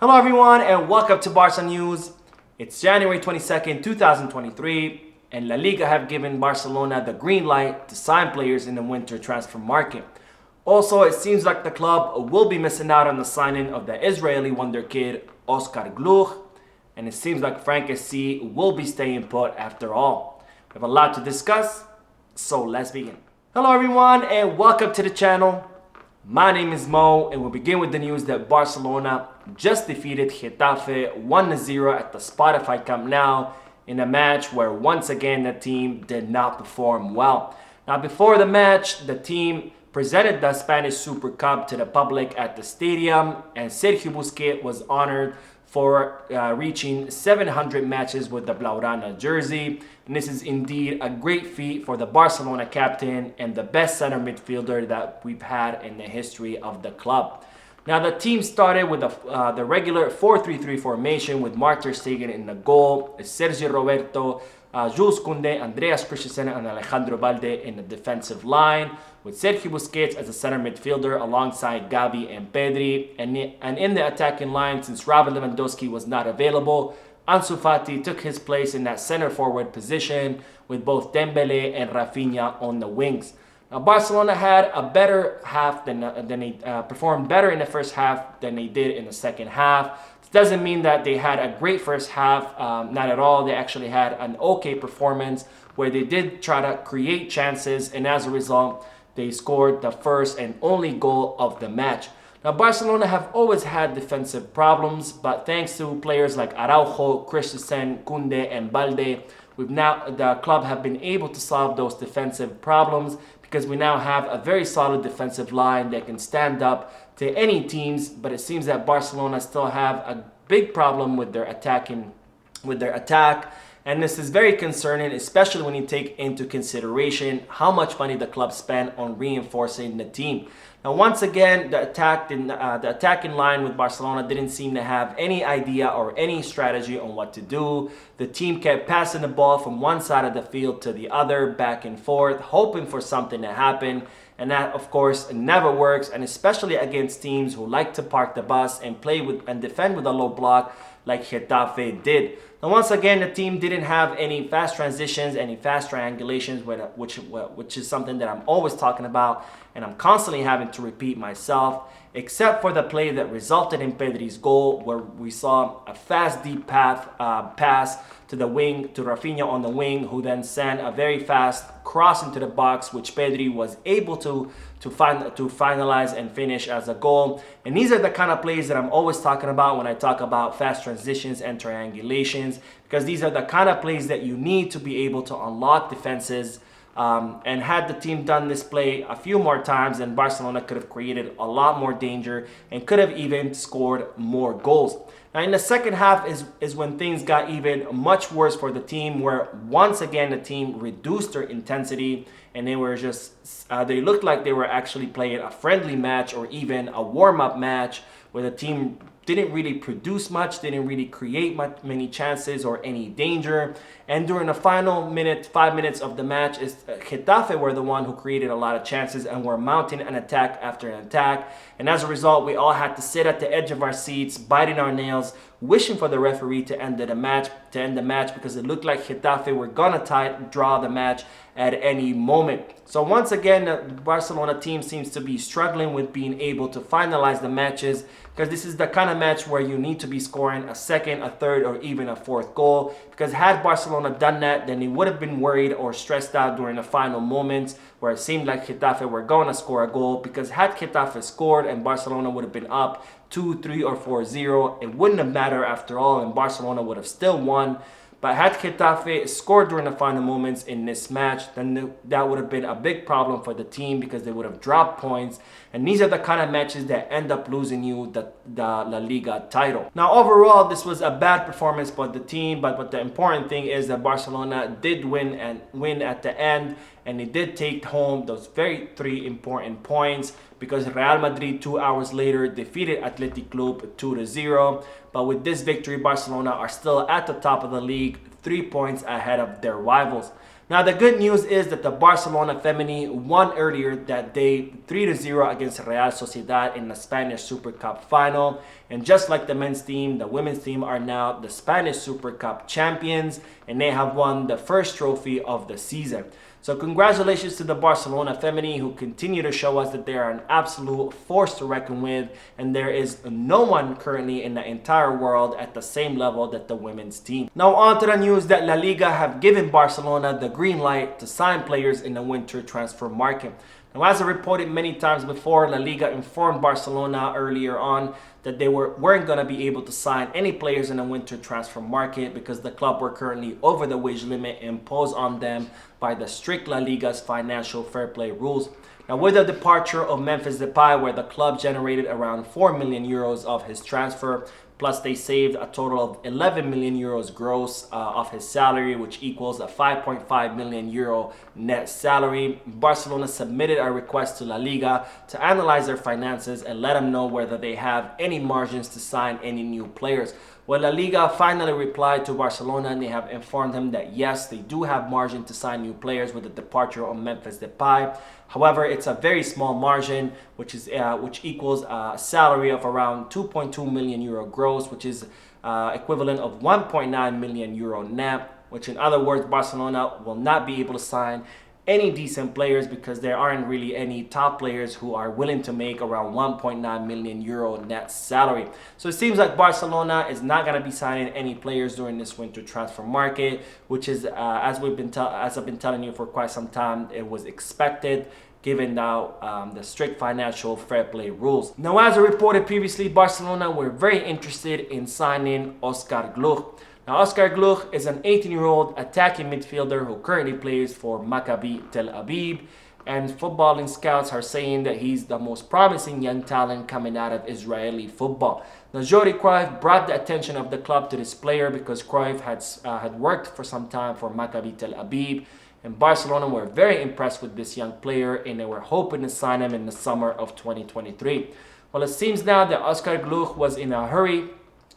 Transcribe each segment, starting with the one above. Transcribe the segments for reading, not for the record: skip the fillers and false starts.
Hello everyone and welcome to Barca News. It's January 22nd, 2023 and La Liga have given Barcelona the green light to sign players in the winter transfer market. Also, it seems like the club will be missing out on the signing of the Israeli Wonderkid Oscar Gluch, and it seems like Franck Kessie will be staying put after all. We have a lot to discuss, so let's begin. Hello everyone and welcome to the channel. My name is Mo and we'll begin with the news that Barcelona just defeated Getafe 1-0 at the Spotify Camp Nou in a match where once again the team did not perform well. Now before the match, the team presented the Spanish Super Cup to the public at the stadium and Sergio Busquets was honored for reaching 700 matches with the Blaugrana jersey. And this is indeed a great feat for the Barcelona captain and the best center midfielder that we've had in the history of the club. Now the team started with the regular 4-3-3 formation with Marc ter Stegen in the goal, Sergio Roberto, Jules Koundé, Andreas Christensen and Alejandro Balde in the defensive line, with Sergio Busquets as a center midfielder alongside Gavi and Pedri. And in the attacking line, since Robert Lewandowski was not available, Ansu Fati took his place in that center forward position with both Dembele and Rafinha on the wings. Now Barcelona had a better half than they performed better in the first half than they did in the second half. This doesn't mean that they had a great first half, not at all. They actually had an okay performance where they did try to create chances, and as a result, they scored the first and only goal of the match. Now Barcelona have always had defensive problems, but thanks to players like Araujo, Christensen, Koundé and Balde, the club have been able to solve those defensive problems because we now have a very solid defensive line that can stand up to any teams. But it seems that Barcelona still have a big problem with their attack. And this is very concerning, especially when you take into consideration how much money the club spent on reinforcing the team. Now, once again, the attacking line with Barcelona didn't seem to have any idea or any strategy on what to do. The team kept passing the ball from one side of the field to the other, back and forth, hoping for something to happen. And that, of course, never works, and especially against teams who like to park the bus and play with and defend with a low block like Getafe did. Now, once again, the team didn't have any fast transitions, any fast triangulations, which is something that I'm always talking about, and I'm constantly having to repeat myself, except for the play that resulted in Pedri's goal, where we saw a fast, deep pass to the wing, to Rafinha on the wing, who then sent a very fast cross into the box, which Pedri was able to finalize and finish as a goal. And these are the kind of plays that I'm always talking about when I talk about fast transitions and triangulations, because these are the kind of plays that you need to be able to unlock defenses. And had the team done this play a few more times, then Barcelona could have created a lot more danger and could have even scored more goals. Now in the second half is when things got even much worse for the team, where once again the team reduced their intensity and they were they looked like they were actually playing a friendly match or even a warm-up match, where the team didn't really produce much, didn't really create many chances or any danger. And during the final 5 minutes of the match, Getafe were the one who created a lot of chances and were mounting an attack after an attack. And as a result, we all had to sit at the edge of our seats, biting our nails, wishing for the referee to end the match, because it looked like Getafe were gonna draw the match at any moment. So once again, the Barcelona team seems to be struggling with being able to finalize the matches, because this is the kind of match where you need to be scoring a second, a third, or even a fourth goal. Because had Barcelona done that, then they would have been worried or stressed out during the final moments where it seemed like Getafe were going to score a goal. Because had Getafe scored and Barcelona would have been up 2, 3, or 4-0, it wouldn't have mattered after all, and Barcelona would have still won. But had Getafe scored during the final moments in this match, then that would have been a big problem for the team, because they would have dropped points. And these are the kind of matches that end up losing you the La Liga title. Now, overall, this was a bad performance for the team, but the important thing is that Barcelona did win at the end, and they did take home those three important points, because Real Madrid 2 hours later defeated Athletic Club 2-0. But with this victory, Barcelona are still at the top of the league, 3 points ahead of their rivals. Now, the good news is that the Barcelona Femení won earlier that day 3-0 against Real Sociedad in the Spanish Super Cup final. And just like the men's team, the women's team are now the Spanish Super Cup champions, and they have won the first trophy of the season. So congratulations to the Barcelona Femení, who continue to show us that they are an absolute force to reckon with, and there is no one currently in the entire world at the same level that the women's team. Now on to the news that La Liga have given Barcelona the green light to sign players in the winter transfer market. Now, as I reported many times before, La Liga informed Barcelona earlier on that they weren't going to be able to sign any players in the winter transfer market because the club were currently over the wage limit imposed on them by the strict La Liga's financial fair play rules. Now, with the departure of Memphis Depay, where the club generated around 4 million euros of his transfer, plus they saved a total of 11 million euros gross of his salary, which equals a 5.5 million euro net salary, Barcelona submitted a request to La Liga to analyze their finances and let them know whether they have any margins to sign any new players. Well, La Liga finally replied to Barcelona, and they have informed them that yes, they do have margin to sign new players with the departure of Memphis Depay. However, it's a very small margin, which equals a salary of around 2.2 million euro gross, which is equivalent of 1.9 million euro net, which in other words, Barcelona will not be able to sign any decent players because there aren't really any top players who are willing to make around 1.9 million euro net salary. So it seems like Barcelona is not going to be signing any players during this winter transfer market, which is as I've been telling you for quite some time, it was expected given now the strict financial fair play rules. Now, as I reported previously, Barcelona were very interested in signing Oscar Gluck. Now, Oscar Gluck is an 18-year-old attacking midfielder who currently plays for Maccabi Tel Aviv, and footballing scouts are saying that he's the most promising young talent coming out of Israeli football. Now, Jordi Cruyff brought the attention of the club to this player because Cruyff had worked for some time for Maccabi Tel Aviv, and Barcelona were very impressed with this young player, and they were hoping to sign him in the summer of 2023. Well, it seems now that Oscar Gluck was in a hurry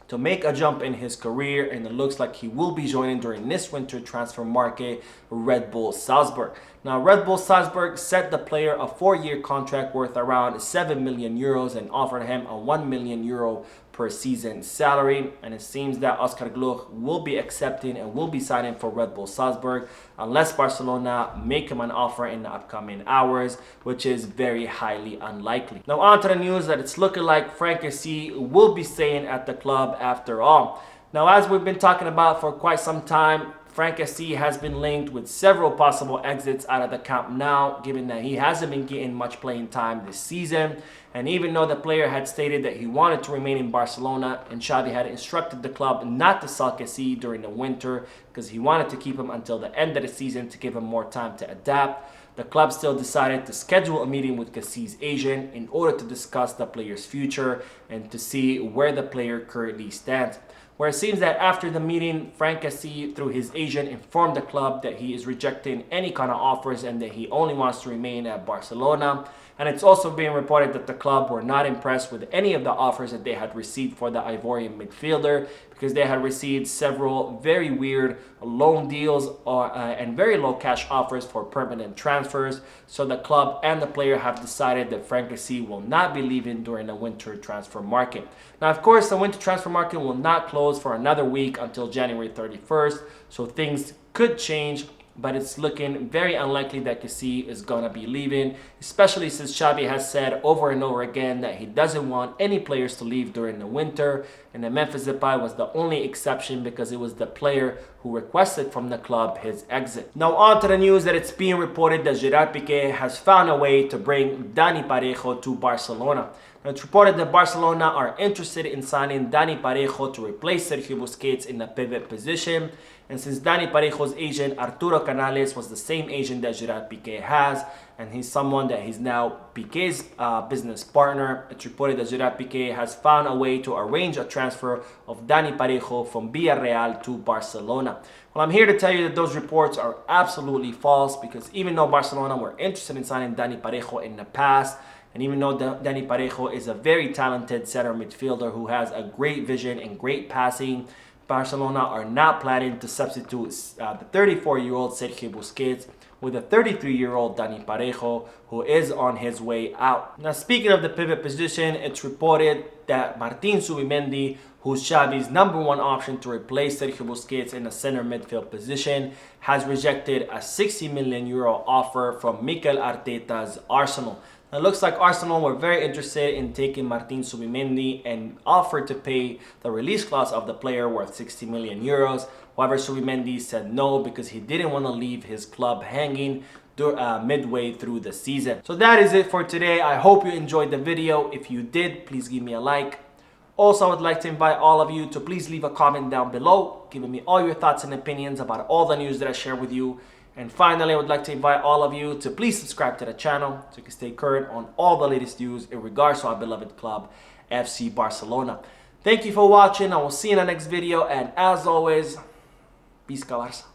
to make a jump in his career, and it looks like he will be joining during this winter transfer market Red Bull Salzburg. Now, Red Bull Salzburg set the player a 4-year contract worth around 7 million euros and offered him a 1 million euro per season salary, and it seems that Oscar Gluck will be accepting and will be signing for Red Bull Salzburg unless Barcelona make him an offer in the upcoming hours, which is very highly unlikely. Now on to the news that it's looking like Franck Kessie will be staying at the club after all. Now, as we've been talking about for quite some time, Franck Kessie has been linked with several possible exits out of the Camp Nou, given that he hasn't been getting much playing time this season. And even though the player had stated that he wanted to remain in Barcelona, and Xavi had instructed the club not to sell Kessie during the winter because he wanted to keep him until the end of the season to give him more time to adapt, the club still decided to schedule a meeting with Kessie's agent in order to discuss the player's future and to see where the player currently stands. Where it seems that after the meeting, Franck Kessie, through his agent, informed the club that he is rejecting any kind of offers and that he only wants to remain at Barcelona. And it's also being reported that the club were not impressed with any of the offers that they had received for the Ivorian midfielder, because they had received several very weird loan deals and very low cash offers for permanent transfers. So the club and the player have decided that Franck Kessie will not be leaving during the winter transfer market. Now, of course, the winter transfer market will not close for another week until January 31st, so things could change, but it's looking very unlikely that Kessie is going to be leaving, especially since Xavi has said over and over again that he doesn't want any players to leave during the winter, and that Memphis Depay was the only exception because it was the player who requested from the club his exit. Now on to the news that it's being reported that Gerard Piqué has found a way to bring Dani Parejo to Barcelona. Now, it's reported that Barcelona are interested in signing Dani Parejo to replace Sergio Busquets in the pivot position. And since Dani Parejo's agent Arturo Canales was the same agent that Gerard Piqué has, and he's someone that he's now Piqué's business partner, it's reported that Gerard Piqué has found a way to arrange a transfer of Dani Parejo from Villarreal to Barcelona. Well, I'm here to tell you that those reports are absolutely false, because even though Barcelona were interested in signing Dani Parejo in the past, and even though Dani Parejo is a very talented center midfielder who has a great vision and great passing, Barcelona are not planning to substitute the 34-year-old Sergio Busquets with a 33-year-old Dani Parejo, who is on his way out. Now, speaking of the pivot position, it's reported that Martin Zubimendi, who's Xavi's #1 option to replace Sergio Busquets in the center midfield position, has rejected a €60 million offer from Mikel Arteta's Arsenal. Now, it looks like Arsenal were very interested in taking Martin Zubimendi and offered to pay the release clause of the player worth €60 million. However, Zubimendi said no because he didn't want to leave his club hanging midway through the season. So that is it for today. I hope you enjoyed the video. If you did, please give me a like. Also, I would like to invite all of you to please leave a comment down below, giving me all your thoughts and opinions about all the news that I share with you. And finally, I would like to invite all of you to please subscribe to the channel so you can stay current on all the latest news in regards to our beloved club, FC Barcelona. Thank you for watching. I will see you in the next video. And as always, Peace, Barça.